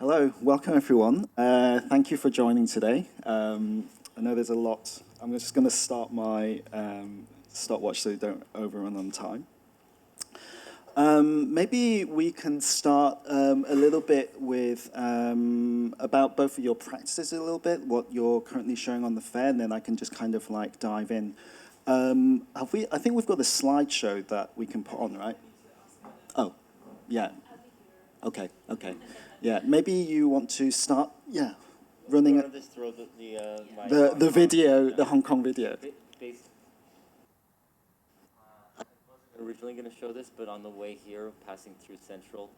Hello, welcome everyone. Thank you for joining today. I know there's a lot. I'm just going to start my stopwatch so you don't overrun on time. Maybe we can start a little bit with about both of your practices a little bit, what you're currently showing on the fair, and then I can just kind of like dive in. I think we've got the slideshow that we can put on, right? Oh, yeah. Okay. Yeah, maybe you want to start, running the video, the Hong Kong video. I was originally going to show this, but on the way here, passing through Central,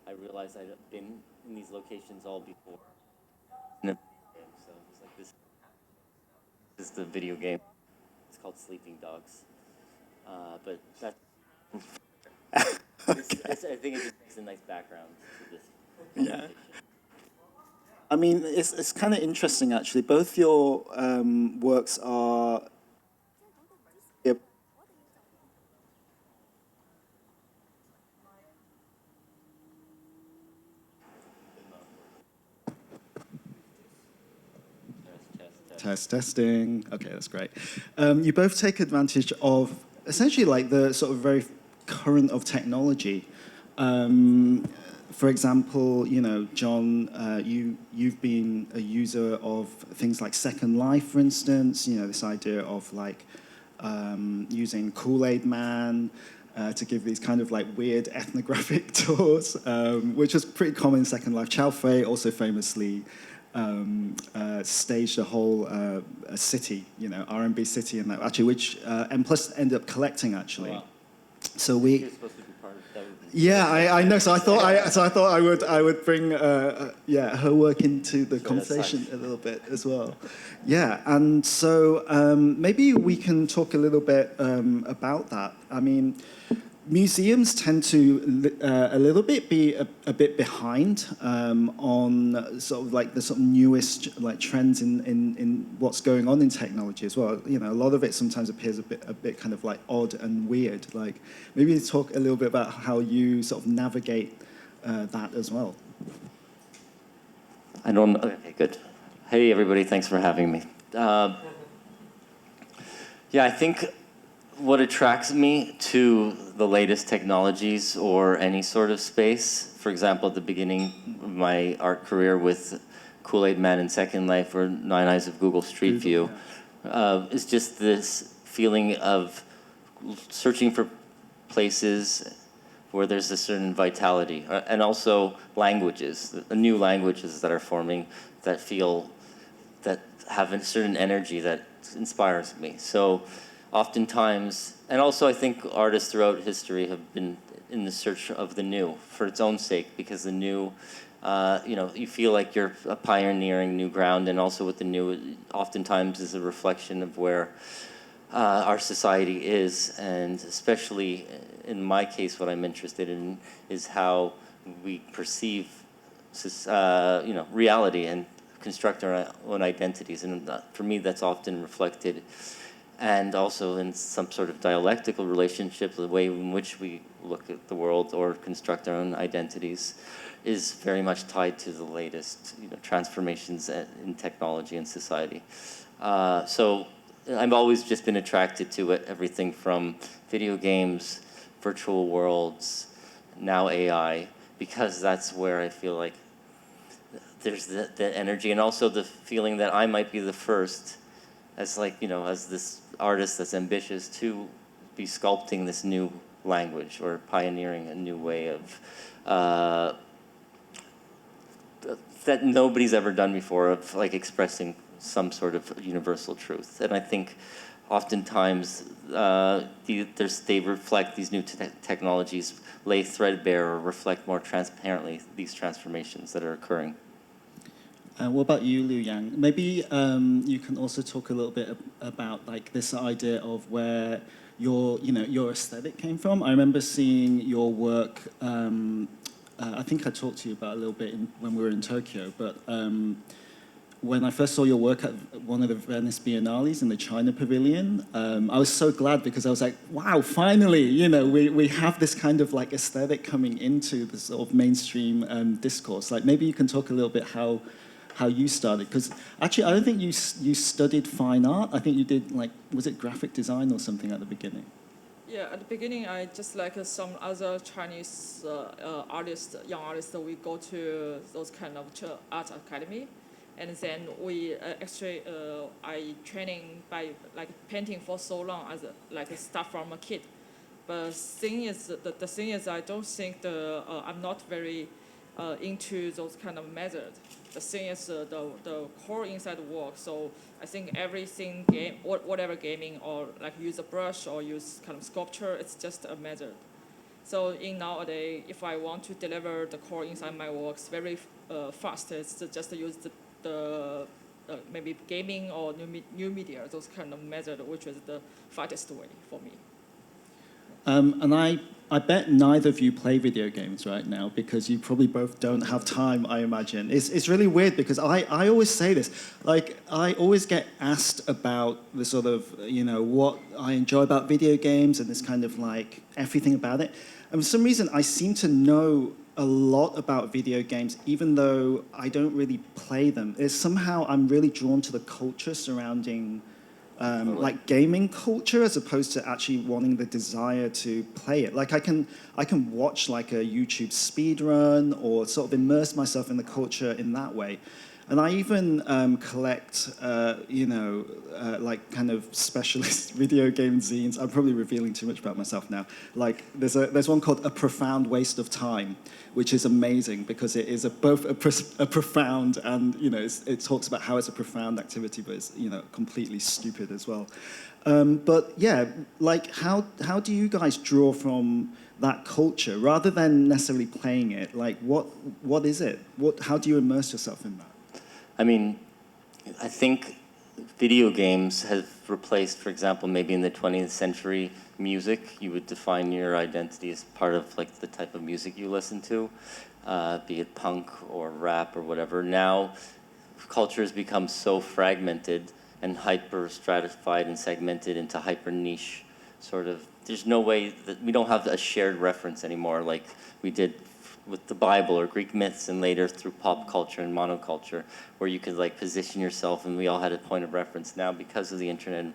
I realized I'd been in these locations all before. So it's like this is the video game. It's called Sleeping Dogs. But that, Okay. I think it just makes a nice background to this. Yeah. I mean, it's kind of interesting actually. Both your works are. Yep. Testing. Okay, that's great. You both take advantage of essentially like the sort of very current of technology. For example, you know, Jon, you've been a user of things like Second Life, for instance. You know, this idea of like using Kool-Aid Man to give these kind of like weird ethnographic tours, which was pretty common in Second Life. Cao Fei also famously staged a whole a city, you know, R&B city, and that actually, which and plus ended up collecting actually. Oh, wow. So we. You're supposed to be part of that. Yeah, I know. So I thought I would bring her work into the conversation a little bit as well. Yeah, and so maybe we can talk a little bit about that. I mean, museums tend to a little bit be a bit behind on sort of like the sort of newest like trends in what's going on in technology as well. You know, a lot of it sometimes appears a bit kind of like odd and weird. Like maybe talk a little bit about how you sort of navigate that as well. I don't. Okay, good. Hey, everybody. Thanks for having me. Yeah, I think what attracts me to the latest technologies or any sort of space, for example, at the beginning of my art career with Kool-Aid Man in Second Life or Nine Eyes of Google Street View, is just this feeling of searching for places where there's a certain vitality, and also languages, new languages that are forming that have a certain energy that inspires me. So oftentimes, and also I think artists throughout history have been in the search of the new for its own sake, because the new, you know, you feel like you're pioneering new ground, and also with the new, oftentimes is a reflection of where our society is, and especially in my case, what I'm interested in is how we perceive, you know, reality and construct our own identities, and for me, that's often reflected, and also in some sort of dialectical relationship, the way in which we look at the world or construct our own identities is very much tied to the latest, you know, transformations in technology and society. So I've always just been attracted to it, everything from video games, virtual worlds, now AI, because that's where I feel like there's the energy, and also the feeling that I might be the first, as like, you know, as this artist that's ambitious to be sculpting this new language or pioneering a new way of that nobody's ever done before, of like expressing some sort of universal truth. And I think oftentimes they reflect, these new technologies lay threadbare or reflect more transparently these transformations that are occurring. What about you, Liu Yang? Maybe you can also talk a little bit about like this idea of where your aesthetic came from. I remember seeing your work. I think I talked to you about a little bit when we were in Tokyo, but when I first saw your work at one of the Venice Biennales in the China Pavilion, I was so glad because I was like, wow, finally, we have this kind of like aesthetic coming into the sort of mainstream discourse. Like maybe you can talk a little bit how you started, because actually I don't think you studied fine art. I think you did was it graphic design or something at the beginning? Yeah, at the beginning, I just like some other Chinese artists, young artists, we go to those kind of art academy, and then we I training by like painting for so long as a start from a kid, but the thing is I don't think I'm not very into those kind of methods. The thing is the core inside work. So I think everything whatever gaming or like use a brush or use kind of sculpture, it's just a method. So in nowadays, if I want to deliver the core inside my works very fast, it's just to use the maybe gaming or new media, those kind of method, which is the fastest way for me. And I bet neither of you play video games right now because you probably both don't have time, I imagine. It's really weird because I always say this. Like, I always get asked about the sort of, what I enjoy about video games and this kind of like everything about it. And for some reason, I seem to know a lot about video games, even though I don't really play them. Somehow I'm really drawn to the culture surrounding like gaming culture as opposed to actually wanting the desire to play it. Like I can watch like a YouTube speed run or sort of immerse myself in the culture in that way. And I even collect, like kind of specialist video game zines. I'm probably revealing too much about myself now. Like there's one called A Profound Waste of Time, which is amazing because it is both a profound and, it talks about how it's a profound activity, but it's, completely stupid as well. But yeah, like how do you guys draw from that culture rather than necessarily playing it? Like what is it? How do you immerse yourself in that? I mean, I think video games have replaced, for example, maybe in the 20th century, music. You would define your identity as part of like the type of music you listen to, be it punk or rap or whatever. Now, culture has become so fragmented and hyper stratified and segmented into hyper niche sort of. There's no way that we don't have a shared reference anymore like we did with the Bible or Greek myths and later through pop culture and monoculture, where you could like position yourself and we all had a point of reference. Now, because of the internet and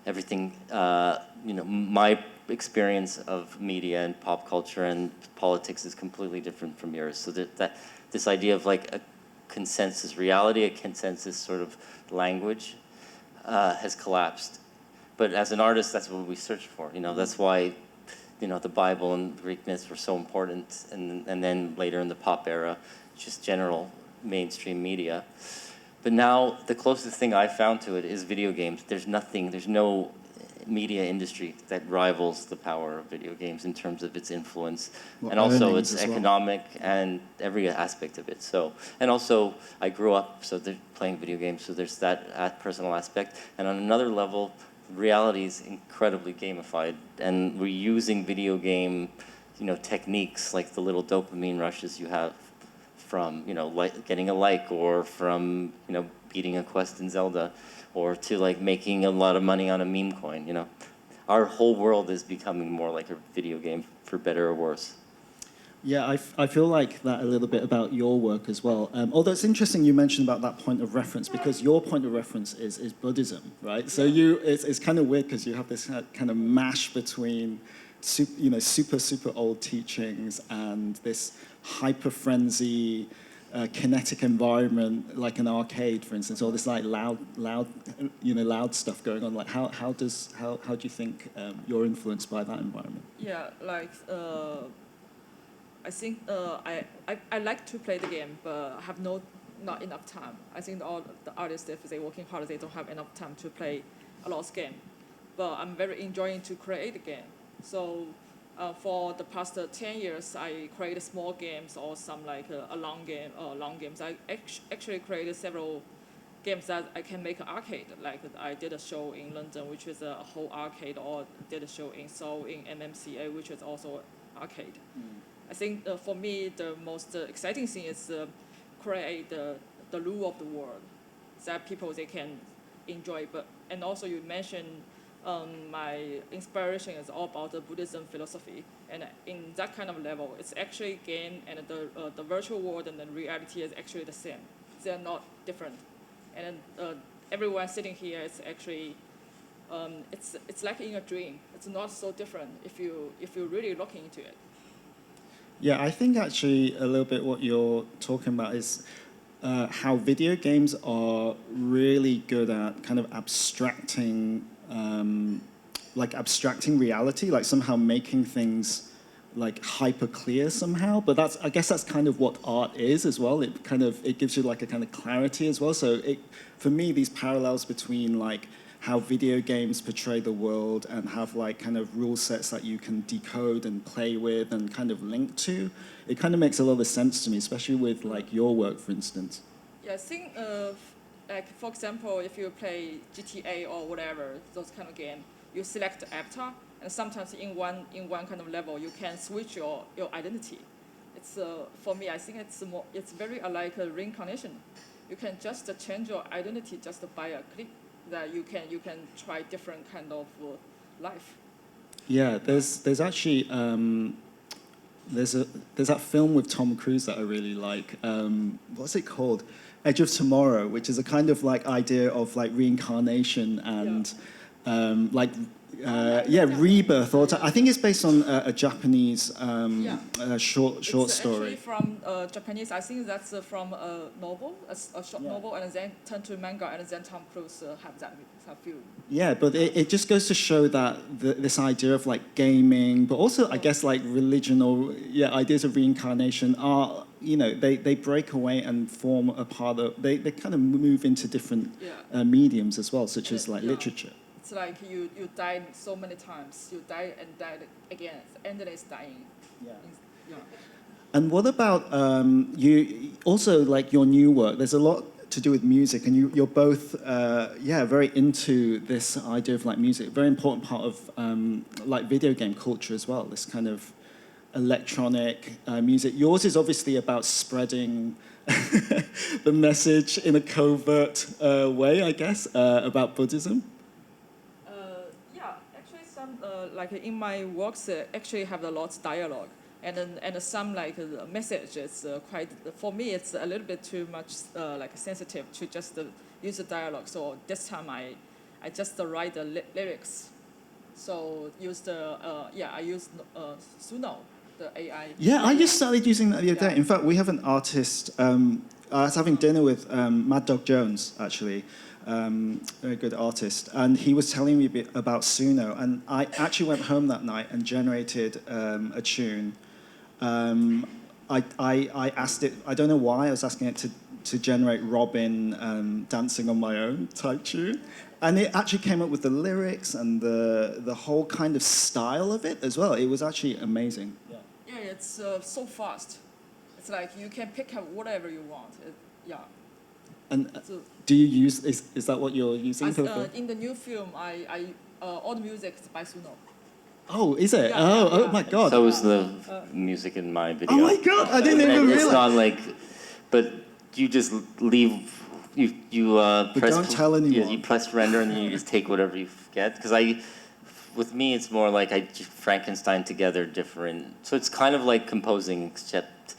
everything, my experience of media and pop culture and politics is completely different from yours. So that this idea of like a consensus reality, a consensus sort of language has collapsed. But as an artist, that's what we search for. That's why the Bible and Greek myths were so important, and then later in the pop era, just general mainstream media. But now the closest thing I found to it is video games. There's no media industry that rivals the power of video games in terms of its influence, and also its economic and every aspect of it. So, and also I grew up playing video games, so there's that personal aspect. And on another level, reality is incredibly gamified, and we're using video game, techniques like the little dopamine rushes you have from, getting a like, or from, beating a quest in Zelda, or to like making a lot of money on a meme coin. Our whole world is becoming more like a video game, for better or worse. Yeah, I feel like that a little bit about your work as well. Although it's interesting you mentioned about that point of reference, because your point of reference is Buddhism, right? So it's kind of weird because you have this kind of mash between super old teachings and this hyper frenzy, kinetic environment, like an arcade, for instance, or this like loud stuff going on. Like how do you think you're influenced by that environment? Yeah, like. I think I like to play the game, but I have not enough time. I think all the artists, if they're working hard, they don't have enough time to play a lot of game. But I'm very enjoying to create a game. So for the past 10 years, I created small games or some like a long games. I actually created several games that I can make an arcade. Like I did a show in London, which is a whole arcade, or did a show in Seoul in MMCA, which is also arcade. I think for me, the most exciting thing is create the rule of the world. that people they can enjoy. And also you mentioned my inspiration is all about the Buddhism philosophy, and in that kind of level, it's actually game and the virtual world and the reality is actually the same. They're not different, and everyone sitting here is actually it's like in a dream. It's not so different if you really look into it. Yeah, I think actually a little bit what you're talking about is how video games are really good at kind of abstracting reality, like somehow making things like hyper clear somehow. But I guess that's kind of what art is as well. It gives you like a kind of clarity as well. So for me, these parallels between like how video games portray the world and have like kind of rule sets that you can decode and play with and kind of link to, it kind of makes a lot of sense to me, especially with like your work, for instance. Yeah, I think like for example, if you play GTA or whatever, those kind of game, you select avatar, and sometimes in one kind of level, you can switch your identity. It's for me, I think it's very like a reincarnation. You can just change your identity just by a click. That you can try different kind of life. Yeah, there's actually there's that film with Tom Cruise that I really like. What's it called? Edge of Tomorrow, which is a kind of like idea of like reincarnation and rebirth. Or I think it's based on a Japanese short story. Actually from Japanese. I think that's from a novel, a short novel, and then turned to manga, and then Tom Cruise have that film. Yeah, but it just goes to show that this idea of like gaming, but also I guess like religion or ideas of reincarnation are, they break away and form a part of, they kind of move into different mediums as well, such as like literature. It's like you died so many times. You died and died again. Endless dying. Yeah. And what about you? Also, like your new work. There's a lot to do with music, and you're both very into this idea of like music. Very important part of like video game culture as well. This kind of electronic music. Yours is obviously about spreading the message in a covert way, I guess, about Buddhism. Actually, some like in my works actually have a lot of dialogue, and some like message is quite. For me, it's a little bit too much like sensitive to just use the dialogue. So this time I just write the lyrics. So I used Suno, the AI. Yeah, I just started using that the other day. In fact, we have an artist. I was having dinner with Mad Dog Jones, actually, very good artist, and he was telling me a bit about Suno. And I actually went home that night and generated a tune. I asked it. I don't know why. I was asking it to generate Robin dancing on my own type tune. And it actually came up with the lyrics and the whole kind of style of it as well. It was actually amazing. Yeah, it's so fast. It's like you can pick up whatever you want. And do you use, is that what you're using? In the new film, I all the music is by Suno. Oh, is it? Oh my God. So is the music in my video. Oh my God, I didn't even realize. It's not like, but you just leave, you press. Don't tell anyone. Yeah, you press render and then you just take whatever you get. Because with me, it's more like I just Frankenstein together different. So it's kind of like composing, except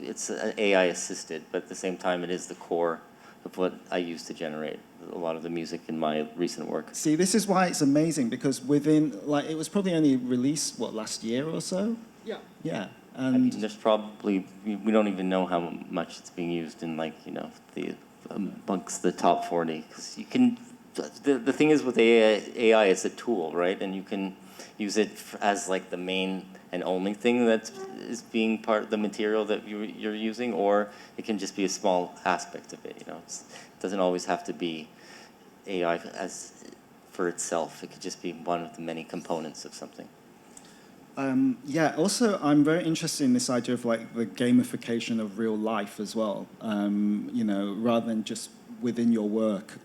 it's AI assisted, but at the same time, it is the core of what I use to generate a lot of the music in my recent work. See, this is why it's amazing, because within, like, it was probably only released, last year or so? Yeah. Yeah. And I mean, there's probably, we don't even know how much it's being used in, like, the amongst the top 40. Because you can, the thing is with AI, it's a tool, right? And you can use it as, like, the main and only thing that is being part of the material that you're using, or it can just be a small aspect of it. It doesn't always have to be AI as for itself. It could just be one of the many components of something. Also, I'm very interested in this idea of like the gamification of real life as well, rather than just within your work.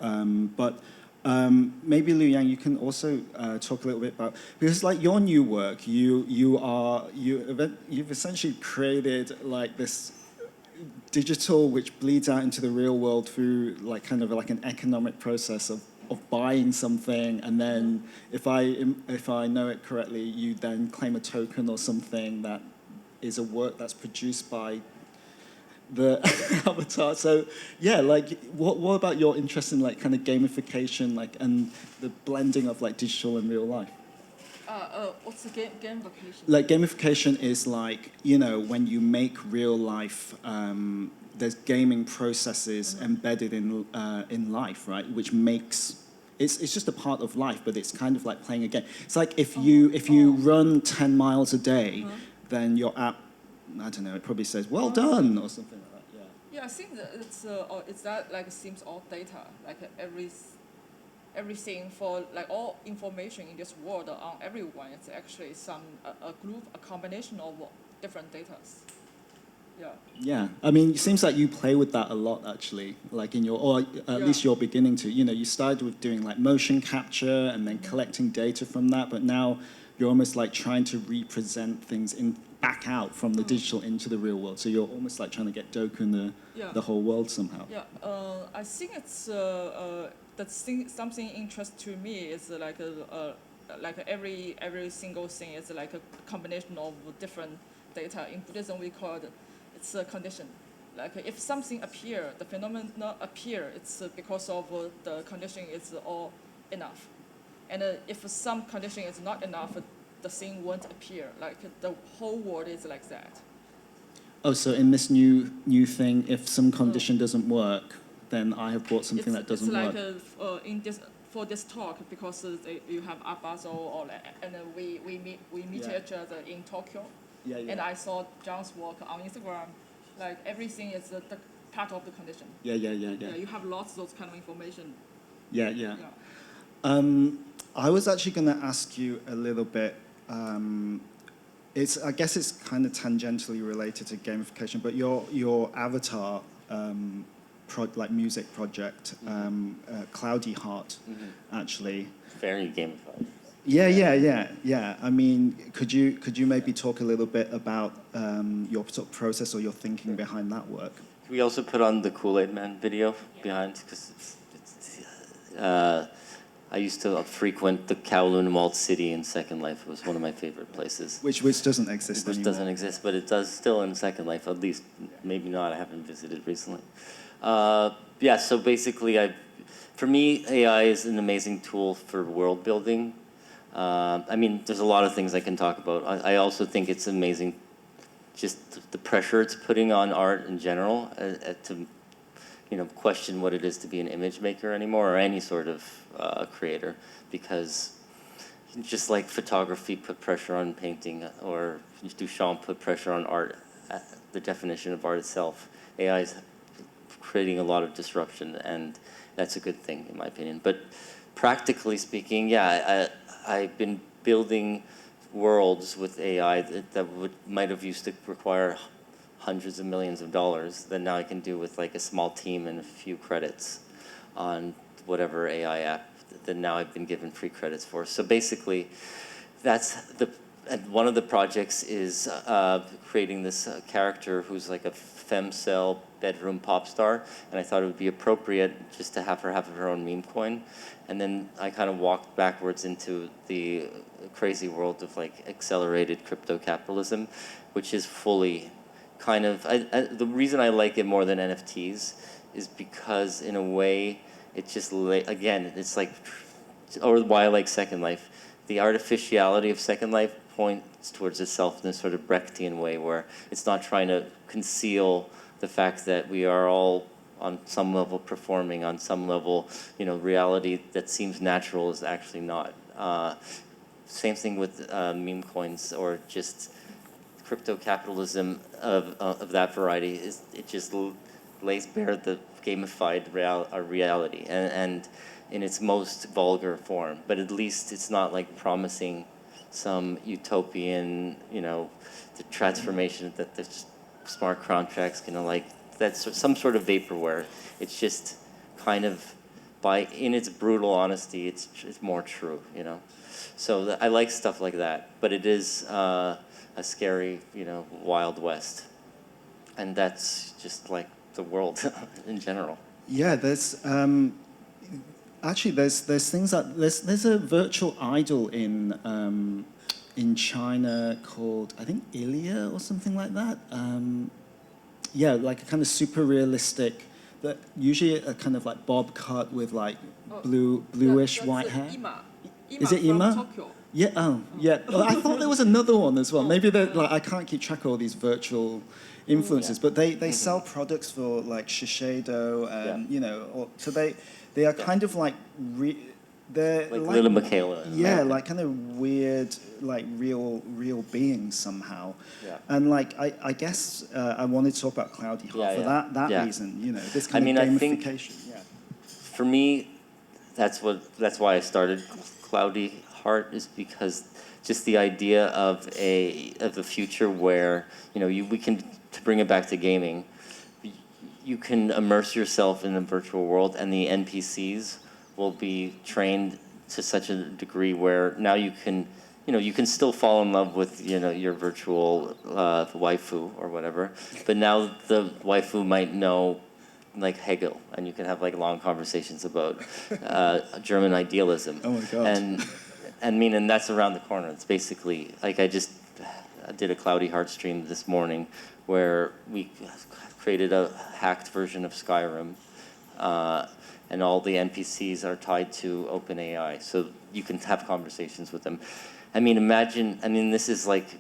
Maybe Liu Yang, you can also talk a little bit about, because like your new work, you've essentially created like this digital which bleeds out into the real world through like kind of like an economic process of buying something, and then if I know it correctly, you then claim a token or something that is a work that's produced by the avatar. So yeah, like what about your interest in like kind of gamification, like, and the blending of like digital and real life? What's the gamification? Like gamification is like, you know, when you make real life, there's gaming processes embedded in life, right? Which makes it's just a part of life, but it's kind of like playing a game. It's like if you run 10 miles a day, then your app, I don't know, it probably says well done or something like that. Yeah. Yeah, I think that it's that like seems all data, like everything for like all information in this world on everyone. It's actually a group, a combination of different datas. Yeah. Yeah, I mean, it seems like you play with that a lot, actually. Like in your, or at least you're beginning to. You know, you started with doing like motion capture and then collecting data from that, but now you're almost like trying to represent things back out from the digital into the real world. So you're almost like trying to get Doku in the whole world somehow. Yeah, I think it's something interest to me is like every single thing is like a combination of different data. In Buddhism, we call it's a condition. Like if something appear, the phenomena appear, it's because of the condition is all enough. And if some condition is not enough, the thing won't appear. Like the whole world is like that. Oh, so in this new thing, if some condition doesn't work, then I have bought something that doesn't work. It's like for this talk, because you have Basel, and we meet each other in Tokyo. Yeah, yeah. And I saw John's work on Instagram. Like everything is the part of the condition. Yeah. You have lots of those kind of information. Yeah. I was actually going to ask you a little bit. I guess it's kind of tangentially related to gamification, but your avatar, like music project, Cloudy Heart, actually. Very gamified. Yeah. I mean, could you maybe talk a little bit about your sort of process or your thinking behind that work? We also put on the Kool-Aid Man video behind, because I used to frequent the Kowloon Walled City in Second Life. It was one of my favorite places. Which doesn't exist anymore. Which doesn't exist, but it does still in Second Life, at least. Maybe not, I haven't visited recently. So basically, for me, AI is an amazing tool for world building. I mean, there's a lot of things I can talk about. I also think it's amazing, just the pressure it's putting on art in general, to question what it is to be an image maker anymore, or any sort of creator, because just like photography put pressure on painting, or Duchamp put pressure on art, the definition of art itself, AI is creating a lot of disruption, and that's a good thing in my opinion. But practically speaking, I've been building worlds with AI that might have used to require hundreds of millions of dollars that now I can do with like a small team and a few credits on whatever AI app that now I've been given free credits for. So basically, one of the projects is creating this character who's like a femcel bedroom pop star, and I thought it would be appropriate just to have her own meme coin. And then I kind of walked backwards into the crazy world of like accelerated crypto capitalism, which is fully kind of, the reason I like it more than NFTs is because in a way it just, again, it's like, or why I like Second Life. The artificiality of Second Life points towards itself in a sort of Brechtian way, where it's not trying to conceal the fact that we are all on some level performing, on some level, reality that seems natural is actually not. Same thing with meme coins, or just crypto capitalism of that variety. It just lays bare the gamified reality, and in its most vulgar form. But at least it's not like promising some utopian, the transformation that the smart contracts that's some sort of vaporware. It's just kind of, in its brutal honesty, it's more true, So I like stuff like that, but it is a scary, Wild West. and that's just like the world in general. Yeah, there's actually there's things that there's a virtual idol in China called, I think, Ilya or something like that. Yeah, like a kind of super realistic, that usually a kind of like bob cut with like bluish white hair. Is it from Ima? Tokyo. Yeah. Oh, yeah. Well, I thought there was another one as well. Maybe like I can't keep track of all these virtual influencers, but they sell products for like Shiseido and you know, so they are kind of like they're Like Little Michaela. Yeah, like kind of weird, like real beings somehow. Yeah. And like I guess I wanted to talk about Cloudy Heart for that reason. You know, this kind of gamification. For me, that's why I started Cloudy Heart, is because just the idea of the future where, you know, we can, to bring it back to gaming, you can immerse yourself in a virtual world, and the NPCs will be trained to such a degree where now you can, you know, you can still fall in love with, you know, your virtual waifu or whatever, but now the waifu might know like Hegel, and you can have like long conversations about German idealism. Oh my God. And that's around the corner. It's basically like I did a Cloudy Heart stream this morning where we created a hacked version of Skyrim, and all the NPCs are tied to OpenAI, so you can have conversations with them. I mean, this is like,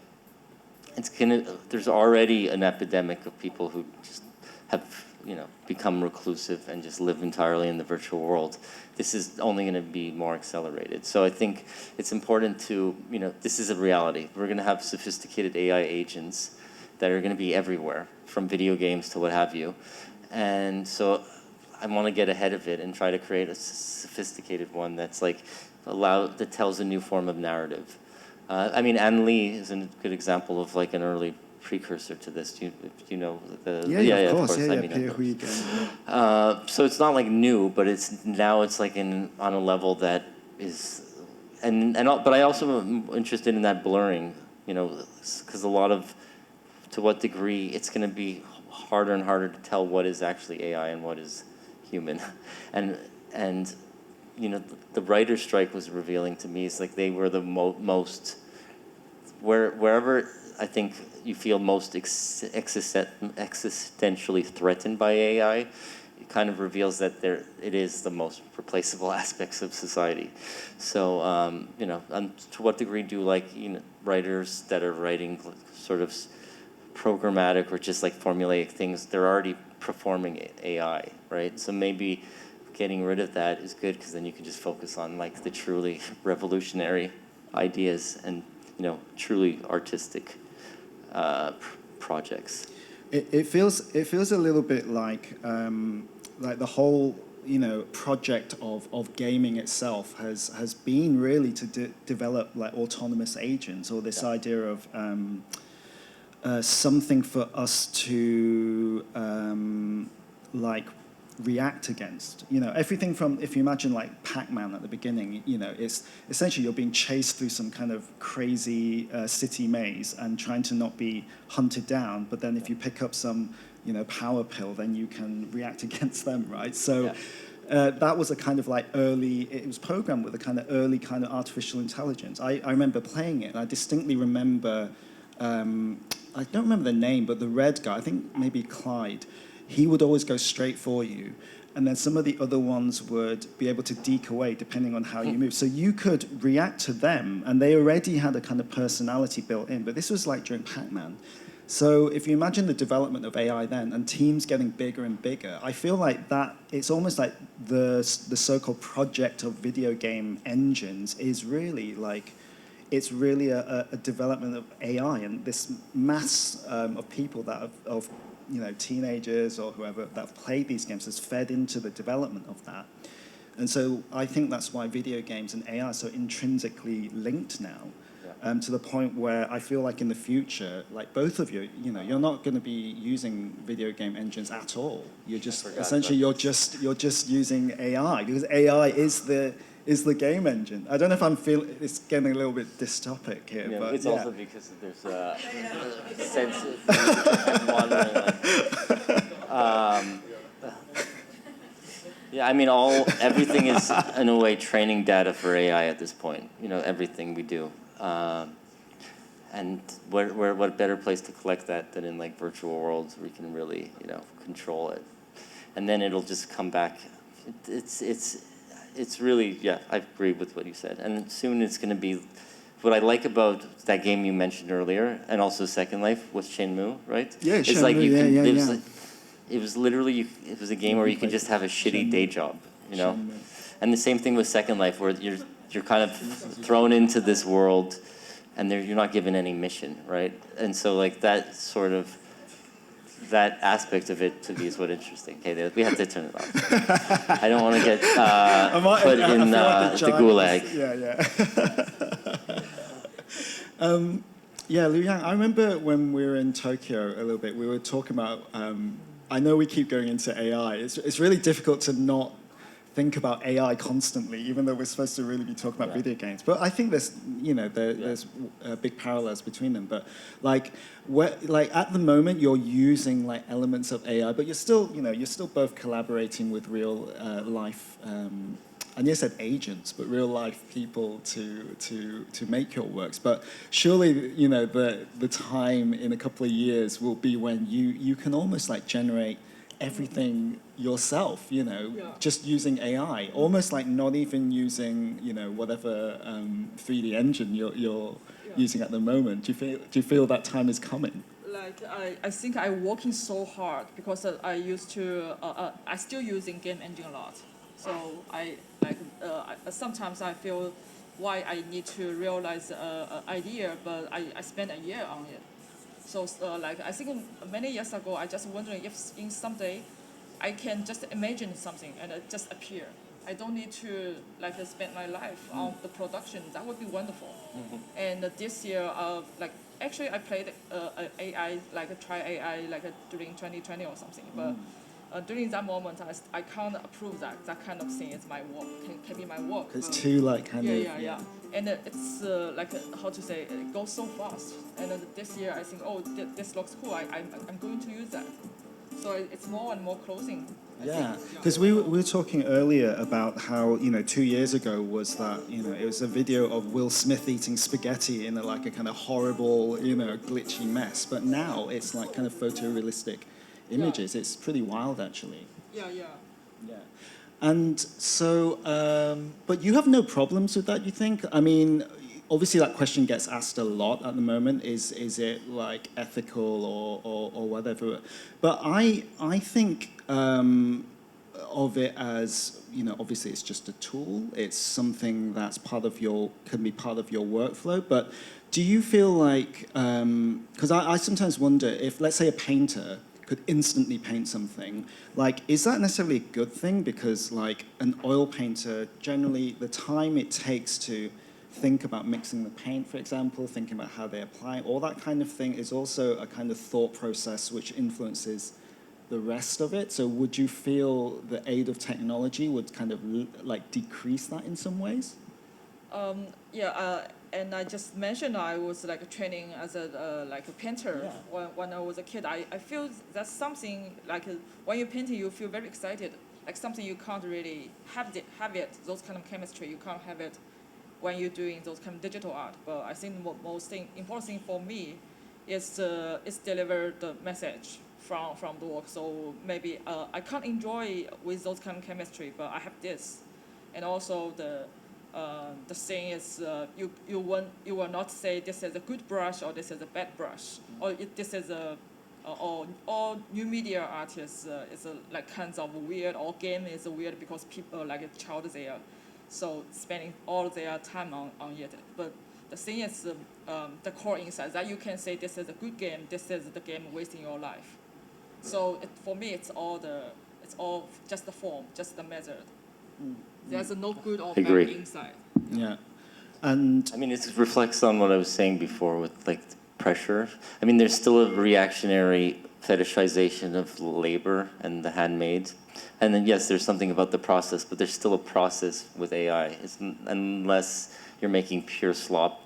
there's already an epidemic of people who just have, you know, become reclusive and just live entirely in the virtual world. This is only going to be more accelerated. So I think it's important to, you know, this is a reality. We're going to have sophisticated AI agents that are going to be everywhere, from video games to what have you. And so I want to get ahead of it and try to create a sophisticated one that's like that tells a new form of narrative. I mean, Anne Lee is a good example of like an early precursor to this. Do you know the? Yeah, of course. I mean, so it's not like new, but it's like on a level that is, but I also am interested in that blurring, you know, because to what degree it's going to be harder and harder to tell what is actually AI and what is human, and you know, the writer's strike was revealing to me. It's like they were the most wherever I think you feel most existentially threatened by AI, it kind of reveals that it is the most replaceable aspects of society. So you know, to what degree do like, you know, writers that are writing sort of programmatic or just like formulaic things, they're already performing AI, right? So maybe getting rid of that is good, because then you can just focus on like the truly revolutionary ideas and, you know, truly artistic projects. It feels a little bit like the whole, you know, project of gaming itself has been really to develop like autonomous agents, or this idea of something for us to like react against. You know, everything from, if you imagine like Pac-Man at the beginning, you know, it's essentially you're being chased through some kind of crazy city maze and trying to not be hunted down, but then if you pick up some, you know, power pill, then you can react against them, right? So that was a kind of like it was programmed with a kind of early kind of artificial intelligence. I remember playing it, and I distinctly remember, I don't remember the name, but the red guy, I think maybe Clyde, he would always go straight for you. And then some of the other ones would be able to deke away depending on how you move. So you could react to them, and they already had a kind of personality built in. But this was like during Pac-Man. So if you imagine the development of AI then, and teams getting bigger and bigger, I feel like that it's almost like the so-called project of video game engines is really like, it's really a development of AI, and this mass of people that of you know, teenagers or whoever that have played these games has fed into the development of that. And so I think that's why video games and AI are so intrinsically linked now, to the point where I feel like in the future, like both of you, you know, you're not going to be using video game engines at all. You're just essentially you're just using AI, because AI is is the game engine. I don't know if I'm feeling it's getting a little bit dystopic here, Yeah, but it's yeah. also because there's a sense of I'm wondering, yeah, I mean, everything is in a way training data for AI at this point. You know, everything we do, and what better place to collect that than in like virtual worlds where you can really, you know, control it, and then it'll just come back. It's really, yeah, I agree with what you said. And soon it's going to be, what I like about that game you mentioned earlier, and also Second Life, was Shenmue, right? Yeah, it's Shenmue, like you can, yeah. It was literally, it was a game where you could just have a shitty day job, you know? Shenmue. And the same thing with Second Life, where you're kind of thrown into this world, and you're not given any mission, right? And so like that sort of, that aspect of it to me is what interesting. Okay, we have to turn it off. I don't want to get put in the gulag. Yeah, Liu Yang, I remember when we were in Tokyo a little bit, we were talking about, I know we keep going into AI. It's really difficult to not think about AI constantly, even though we're supposed to really be talking about video games. But I think there's, you know, there's big parallels between them. But like at the moment, you're using like elements of AI, but you're still, you know, you're still both collaborating with real life. And you said agents, but real life people to make your works. But surely, you know, the time in a couple of years will be when you can almost like generate everything yourself, you know, just using AI, almost like not even using, you know, whatever 3D engine you're using at the moment. Do you feel that time is coming? Like I think I'm working so hard because I used to I still using game engine a lot. So I sometimes I feel why I need to realize an idea, but I spend a year on it. So like I think many years ago, I just wondering if in someday I can just imagine something and it just appear. I don't need to like spend my life on the production. That would be wonderful. Mm-hmm. And this year, like actually I played AI, like try AI like during 2020 or something, but. During that moment, I can't approve that kind of thing is my work, can be my work. It's too like kind of... Yeah. And it's like, how to say, it goes so fast. And this year I think, oh, this looks cool, I'm going to use that. So it's more and more closing. Yeah, because we were talking earlier about how, you know, 2 years ago was that, you know, it was a video of Will Smith eating spaghetti in a kind of horrible, you know, glitchy mess. But now it's like kind of photorealistic images. Yeah. It's pretty wild, actually. Yeah. And so, but you have no problems with that, you think? I mean, obviously that question gets asked a lot at the moment. Is it like ethical or whatever? But I think of it as, you know, obviously it's just a tool. It's something that's can be part of your workflow. But do you feel like, because I sometimes wonder if, let's say, a painter could instantly paint something, like, is that necessarily a good thing? Because like an oil painter, generally the time it takes to think about mixing the paint, for example, thinking about how they apply, all that kind of thing is also a kind of thought process which influences the rest of it. So would you feel the aid of technology would kind of like decrease that in some ways? And I just mentioned I was like training as a painter. Yeah. When I was a kid. I feel that's something like when you're painting, you feel very excited. Like something you can't really have it. Those kind of chemistry you can't have it when you're doing those kind of digital art. But I think the important thing for me is deliver the message from the work. So maybe I can't enjoy with those kind of chemistry, but I have this, and also the thing is, you will not say this is a good brush or this is a bad brush, or this is or new media artists is like kinds of weird, or game is weird because people like a child there, so spending all their time on it. But the thing is, the core insight that you can say this is a good game, this is the game wasting your life. So for me, it's all just the form, just the method. There's no good or bad inside. Yeah. And I mean, it reflects on what I was saying before with like pressure. I mean, there's still a reactionary fetishization of labor and the handmade. And then, yes, there's something about the process, but there's still a process with AI. Unless you're making pure slop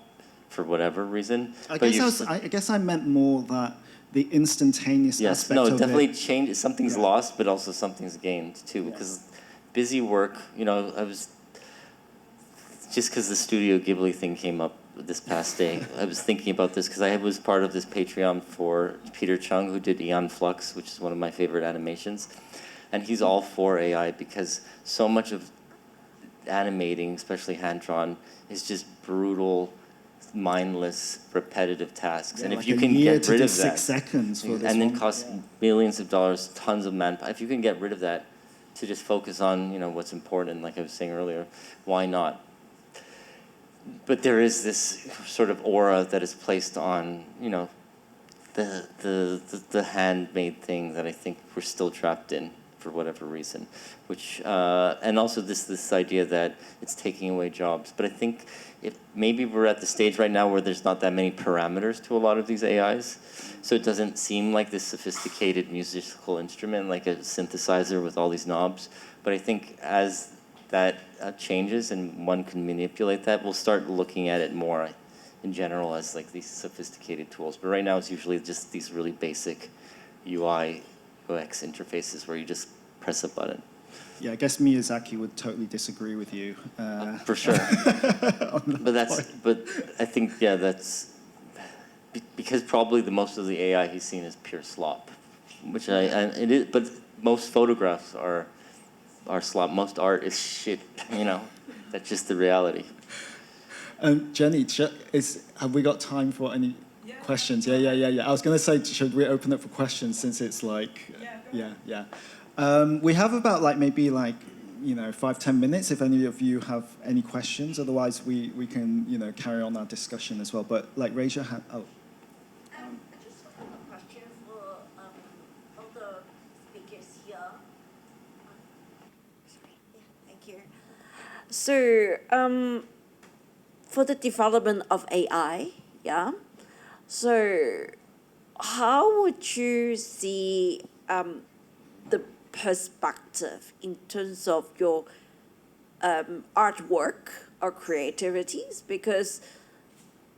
for whatever reason. I guess I meant more that the instantaneous yes, aspect no, of it definitely it. changes. Something's lost, but also something's gained too. Because busy work, just because the Studio Ghibli thing came up this past day, I was thinking about this because I was part of this Patreon for Peter Cheung, who did Aeon Flux, which is one of my favorite animations. And he's all for AI because so much of animating, especially hand-drawn, is just brutal, mindless, repetitive tasks. And if you can get rid of that, 6 seconds for this and then one. cost millions of dollars, tons of manpower, if you can get rid of that to just focus on what's important, like I was saying earlier, why not? But there is this sort of aura that is placed on the handmade thing that I think we're still trapped in for whatever reason, which and also this idea that it's taking away jobs. But I think if maybe we're at the stage right now where there's not that many parameters to a lot of these AIs, so it doesn't seem like this sophisticated musical instrument, like a synthesizer with all these knobs. But I think as that changes and one can manipulate that, we'll start looking at it more in general as like these sophisticated tools. But right now it's usually just these really basic UI UX interfaces where you just press a button. Yeah, I guess Miyazaki would totally disagree with you. For sure. But I think that's because probably most of the AI he's seen is pure slop, which it is. But most photographs are slop. Most art is shit. That's just the reality. Jenny, have we got time for any questions? Yeah. I was going to say, should we open up for questions since it's like, yeah. We have about maybe 5-10 minutes if any of you have any questions. Otherwise, we can carry on our discussion as well. But raise your hand. Oh. I just have a question for all the speakers here. Sorry. Yeah, thank you. So, for the development of AI, so how would you see the perspective in terms of your artwork or creativities? Because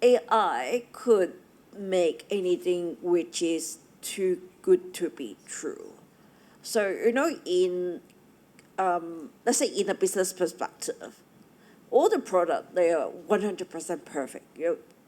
AI could make anything which is too good to be true. So, in let's say in a business perspective, all the product, they are 100% perfect,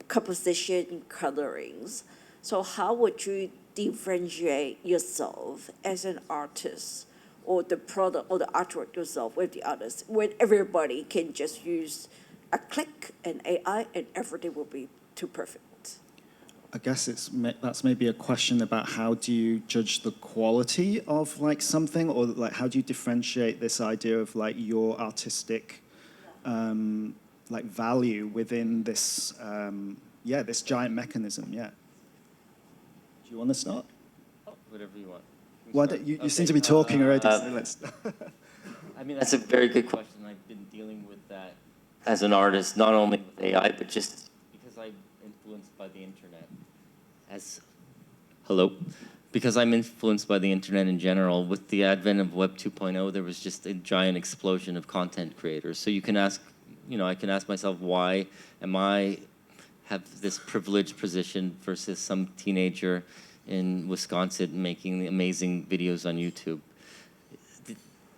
composition, colorings. So how would you differentiate yourself as an artist or the product or the artwork yourself with the others when everybody can just use a click and AI and everything will be too perfect? I guess that's maybe a question about how do you judge the quality of something, or how do you differentiate this idea of your artistic value within this this giant mechanism. Do you want to start? Whatever you want. Why don't you seem to be talking already, so let's I mean, that's a very good question. I've been dealing with that as an artist, not only with AI, but just because I'm influenced by the internet. Because I'm influenced by the internet in general. With the advent of Web 2.0, there was just a giant explosion of content creators. So you can ask, I can ask myself, why am I have this privileged position versus some teenager in Wisconsin making amazing videos on YouTube?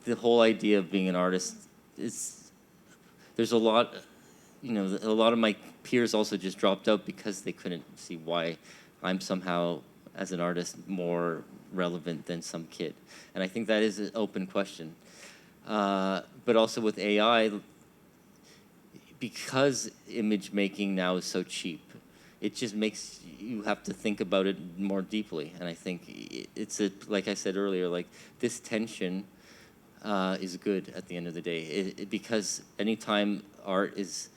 The whole idea of being an artist is, there's a lot, a lot of my peers also just dropped out because they couldn't see why I'm somehow, as an artist, more relevant than some kid. And I think that is an open question. But also with AI, because image making now is so cheap, it just makes you have to think about it more deeply. And I think it's like I said earlier, this tension is good at the end of the day. Because anytime art is,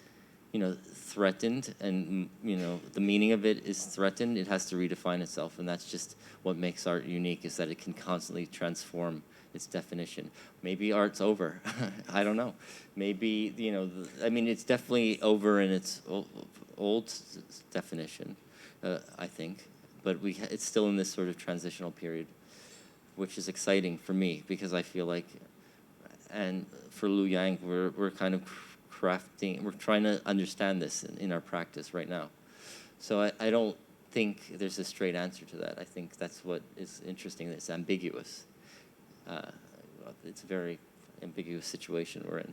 threatened and, the meaning of it is threatened, it has to redefine itself. And that's just what makes art unique, is that it can constantly transform its definition. Maybe art's over. I don't know. Maybe, it's definitely over in its old definition, I think. but it's still in this sort of transitional period, which is exciting for me because I feel like, and for Lu Yang, we're kind of crafting, we're trying to understand this in our practice right now. So I don't think there's a straight answer to that. I think that's what is interesting. It's ambiguous. It's a very ambiguous situation we're in.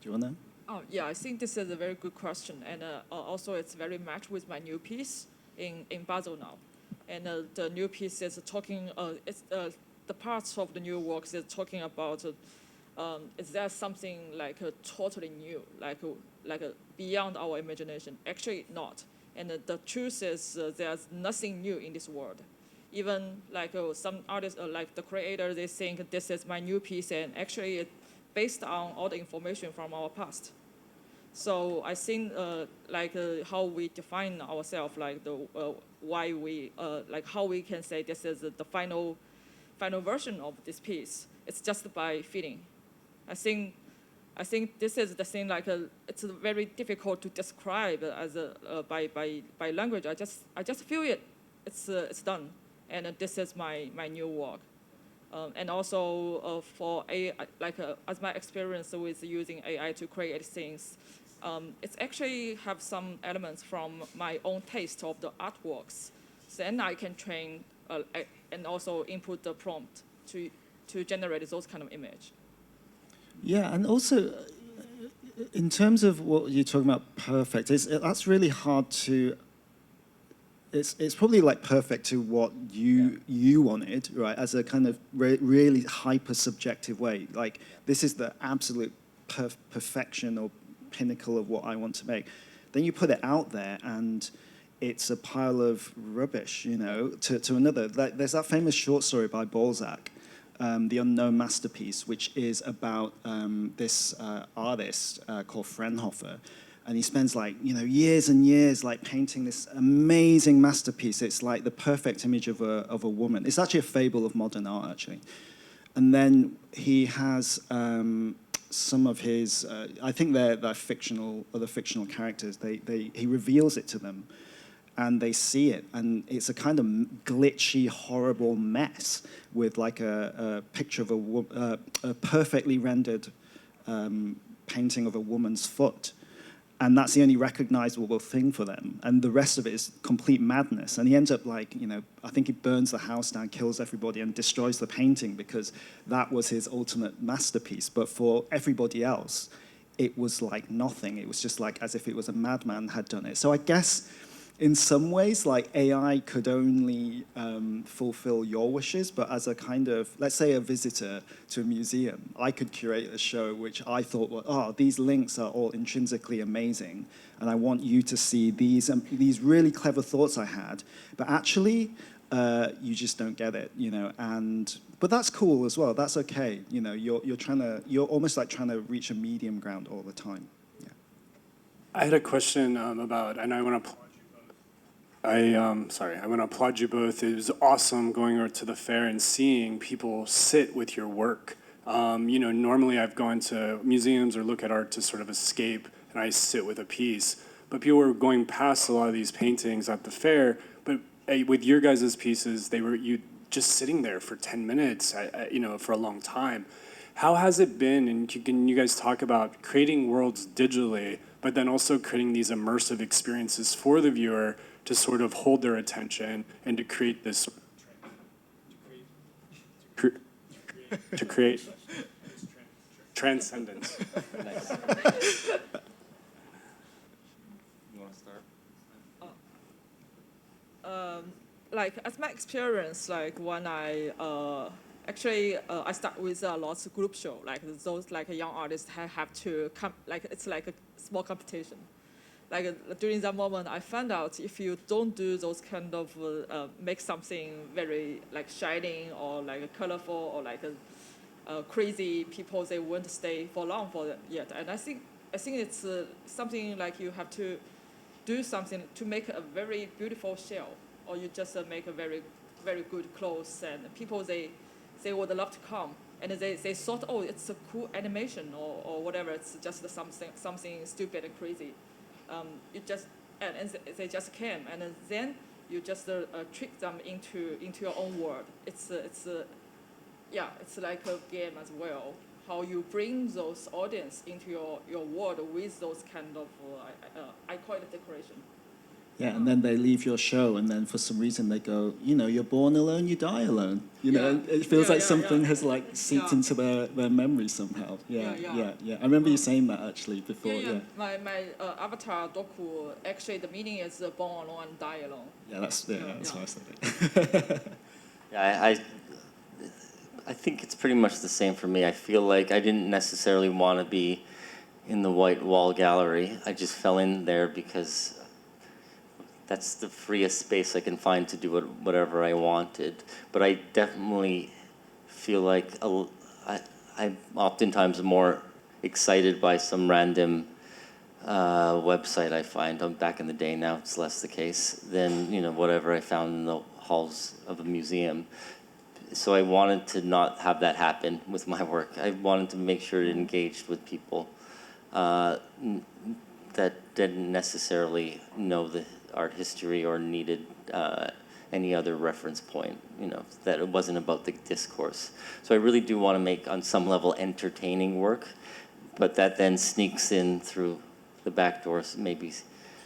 Do you want to? Oh, yeah, I think this is a very good question. And also it's very matched with my new piece in Basel now. And the new piece is talking, the parts of the new works is talking about, is there something like totally new, like beyond our imagination? Actually not. And the truth is there's nothing new in this world. Even like some artists, like the creator, they think this is my new piece, and actually it's based on all the information from our past. So I think how we define ourselves, like the why we like how we can say this is the final version of this piece. It's just by feeling. I think this is the thing. Like it's very difficult to describe as by language. I just feel it. It's done, and this is my new work. And also for AI, as my experience with using AI to create things, it's actually have some elements from my own taste of the artworks. Then I can train and also input the prompt to generate those kind of image. Yeah, and also in terms of what you're talking about, perfect. That's really hard to. It's probably like perfect to what you wanted, right? As a kind of really hyper subjective way. Like this is the absolute perfection or pinnacle of what I want to make. Then you put it out there, and it's a pile of rubbish, you know. To another, there's that famous short story by Balzac, The Unknown Masterpiece, which is about this artist called Fraunhofer. And he spends years and years painting this amazing masterpiece. It's like the perfect image of a woman. It's actually a fable of modern art, actually. And then he has some of his, I think they're other fictional characters. He reveals it to them, and they see it, and it's a kind of glitchy, horrible mess with a picture of a perfectly rendered painting of a woman's foot. And that's the only recognizable thing for them. And the rest of it is complete madness. And he ends up I think he burns the house down, kills everybody, and destroys the painting because that was his ultimate masterpiece. But for everybody else, it was like nothing. It was just as if it was a madman had done it. So I guess in some ways, AI could only fulfill your wishes, but as a kind of, let's say a visitor to a museum, I could curate a show which I thought, these links are all intrinsically amazing, and I want you to see these really clever thoughts I had, but actually, you just don't get it, you know. But that's cool as well. That's okay, you know. You're almost trying to reach a medium ground all the time. Yeah. I had a question about, and I want to. I want to applaud you both. It was awesome going to the fair and seeing people sit with your work. Normally I've gone to museums or look at art to sort of escape, and I sit with a piece. But people were going past a lot of these paintings at the fair. But with your guys' pieces, you just sitting there for 10 minutes, for a long time. How has it been? And can you guys talk about creating worlds digitally, but then also creating these immersive experiences for the viewer to sort of hold their attention and to create this to create transcendence. Nice. You want to start? As my experience, when I I start with lots of group show, those young artists have to come, it's like a small competition. During that moment, I found out if you don't do those kind of make something very shining or colorful or crazy, people they won't stay for long for it yet. And I think it's something you have to do something to make a very beautiful shell, or you just make a very very good clothes, and people they would love to come. And they thought, it's a cool animation or whatever. It's just something stupid and crazy. And they just came, and then You just trick them into your own world. It's like a game as well. How you bring those audience into your world with those kind of I call it decoration. Yeah, and then they leave your show, and then for some reason they go, you know, you're born alone, you die alone. You know, it feels like something has like seeped into their memory somehow. Yeah. I remember you saying that actually before. Yeah. My avatar doku, actually the meaning is born alone and die alone. Yeah, that's how I said it. Yeah, I think it's pretty much the same for me. I feel like I didn't necessarily want to be in the white wall gallery. I just fell in there because that's the freest space I can find to do whatever I wanted. But I definitely feel like I'm oftentimes more excited by some random website I find. Back in the day, now it's less the case, than whatever I found in the halls of a museum. So I wanted to not have that happen with my work. I wanted to make sure it engaged with people that didn't necessarily know the art history or needed any other reference point, that it wasn't about the discourse. So I really do want to make, on some level, entertaining work, but that then sneaks in through the back doors, maybe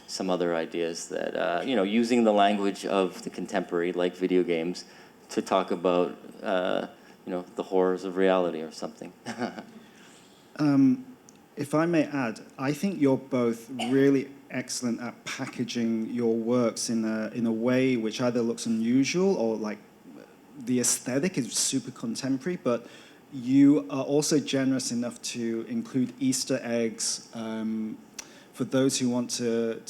some other ideas that, using the language of the contemporary, like video games, to talk about, the horrors of reality or something. If I may add, I think you're both really excellent at packaging your works in a way which either looks unusual or like the aesthetic is super contemporary, but you are also generous enough to include Easter eggs for those who want to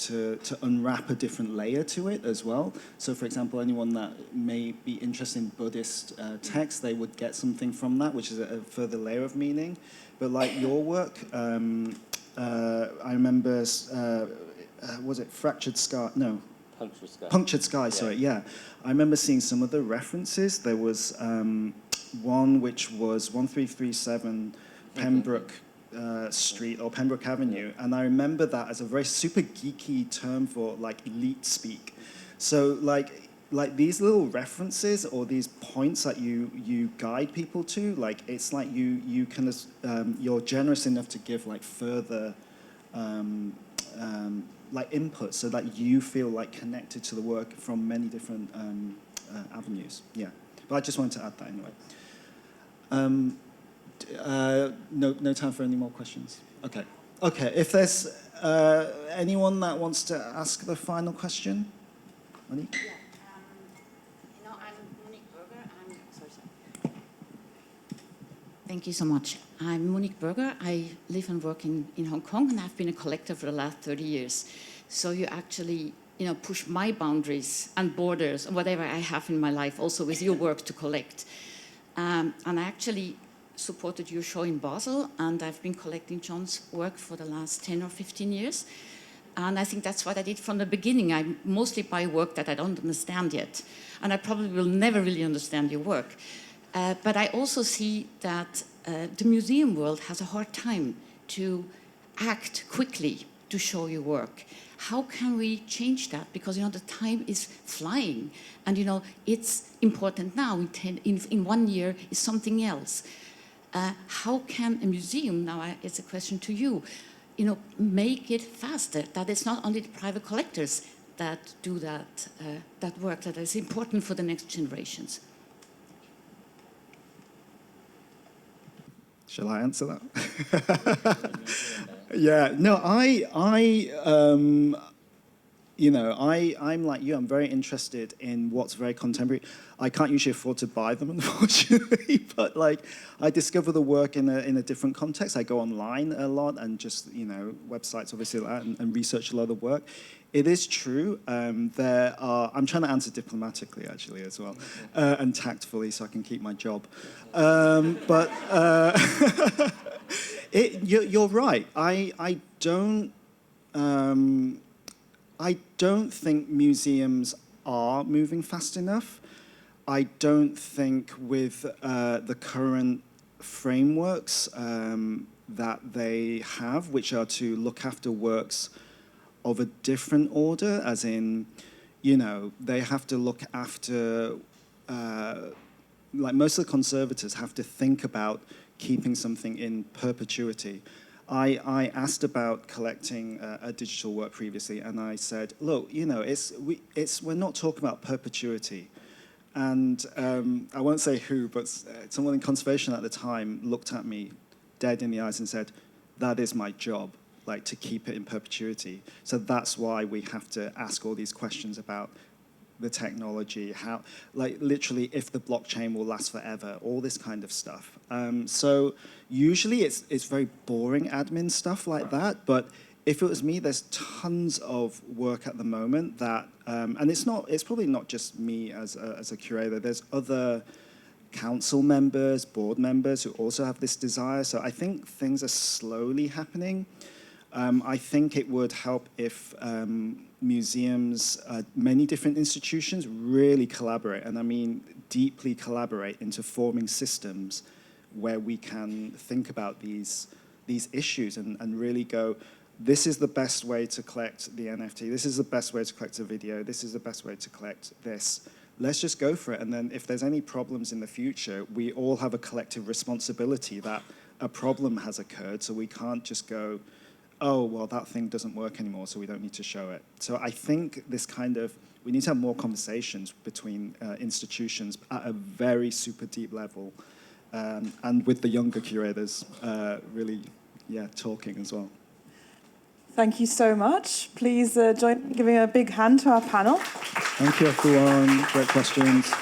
unwrap a different layer to it as well. So for example, anyone that may be interested in Buddhist texts, they would get something from that, which is a further layer of meaning. But like your work, I remember, was it Fractured Sky? No. Punctured Sky. Punctured Sky, sorry, yeah. I remember seeing some of the references. There was one which was 1337 Pembroke Street or Pembroke Avenue, and I remember that as a very super geeky term for like elite speak. So like these little references or these points that you guide people to, like it's like you kind of you're generous enough to give like further like input so that you feel like connected to the work from many different avenues. Yeah, but I just wanted to add that anyway. No time for any more questions. Okay. If there's anyone that wants to ask the final question, Monique. Yeah. I'm Monique Berger. Sorry. Thank you so much. I'm Monique Berger. I live and work in Hong Kong, and I've been a collector for the last 30 years. So you actually, push my boundaries and borders and whatever I have in my life, also with your work to collect. And I actually supported your show in Basel, and I've been collecting Jon's work for the last 10 or 15 years. And I think that's what I did from the beginning. I mostly buy work that I don't understand yet, and I probably will never really understand your work. But I also see that the museum world has a hard time to act quickly to show your work. How can we change that? Because the time is flying, and it's important now. In 1 year is something else. How can a museum, now it's a question to you, make it faster, that it's not only the private collectors that do that work, that is important for the next generations? Shall I answer that? Yeah, no, I'm like you. I'm very interested in what's very contemporary. I can't usually afford to buy them, unfortunately, but like I discover the work in a different context. I go online a lot and just websites obviously like that and research a lot of work. It is true. I'm trying to answer diplomatically actually as well, and tactfully so I can keep my job. But you're right. I don't think museums are moving fast enough. I don't think with the current frameworks that they have, which are to look after works of a different order, as in, they have to look after, like most of the conservators have to think about keeping something in perpetuity. I asked about collecting a digital work previously, and I said, look, we're not talking about perpetuity. And I won't say who, but someone in conservation at the time looked at me dead in the eyes and said, that is my job, like to keep it in perpetuity. So that's why we have to ask all these questions about the technology, how, like literally if the blockchain will last forever, all this kind of stuff. So usually it's very boring admin stuff like that, but if it was me, there's tons of work at the moment that, and it's probably not just me as a curator, there's other council members, board members who also have this desire. So I think things are slowly happening. I think it would help if museums, many different institutions really collaborate, and I mean deeply collaborate into forming systems where we can think about these issues and really go, this is the best way to collect the NFT, this is the best way to collect a video, this is the best way to collect this. Let's just go for it, and then if there's any problems in the future, we all have a collective responsibility that a problem has occurred, so we can't just go, oh, well, that thing doesn't work anymore, so we don't need to show it. So I think we need to have more conversations between institutions at a very super deep level, and with the younger curators really, talking as well. Thank you so much. Please join giving a big hand to our panel. Thank you, everyone. Great questions.